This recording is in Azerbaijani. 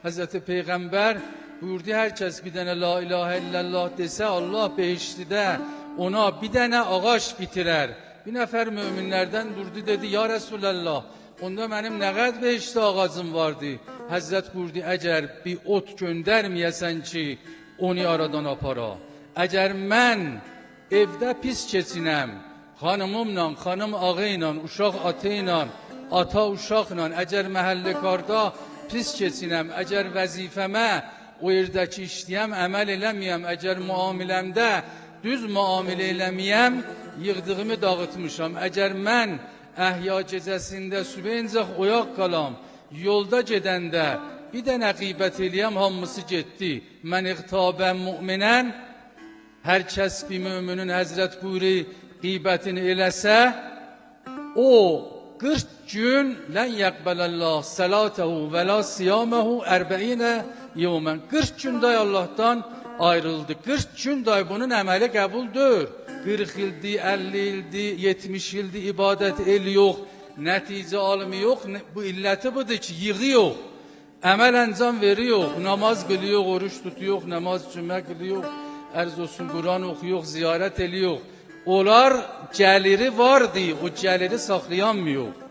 Hazreti Peygamber buyurdu, herkes bir tane la ilahe illallah dese Allah behiştide ona bir tane ağaç bitirer. Bir nefer müminlerden durdu, dedi ya Resulallah, onda benim ne kadar behişte ağacım vardı. Hazret buyurdu, eğer bir ot göndermeyesen ki onu aradan apara. Eğer mən evde pis keçinem, hanımımla, hanım ağıyla, uşaq atıyla, ata uşaqla, eğer məhəlləkarda pis keçinem, eğer vəzifəmə o yerdəki işləyəm, əməl eləməyəm, eğer muamiləmdə düz muamilə eləməyəm, yığdığımı dağıtmışam. Eğer mən əhya gecəsində sübeyincək oyaq qalam, yolda gedəndə bir dənə qeybət eləyəm, hamısı getdi. Mən iqtabən müminən, hər kəs bir müminin Həzrət buyuru qeybətini eləsə, o 40 gün lən yəqbələllah sələtəhu və la siyaməhu 40 yevmən. 40 gündə Allah'tan ayrıldı. 40 gündə bunun əməli qəbuldur. 40 ildi, 50 ildi, 70 ildi ibadət el yox, nəticə alımı yox. Bu illəti budur ki, yığıyor, əməl əncam veriyor, namaz qılıyor, oruç tutuyor, namaz cümə qılıyor, ərz olsun Kur'an okuyor, ziyarət ediyor. Onlar gəliri vardı, o gəliri saxlayanmıyor.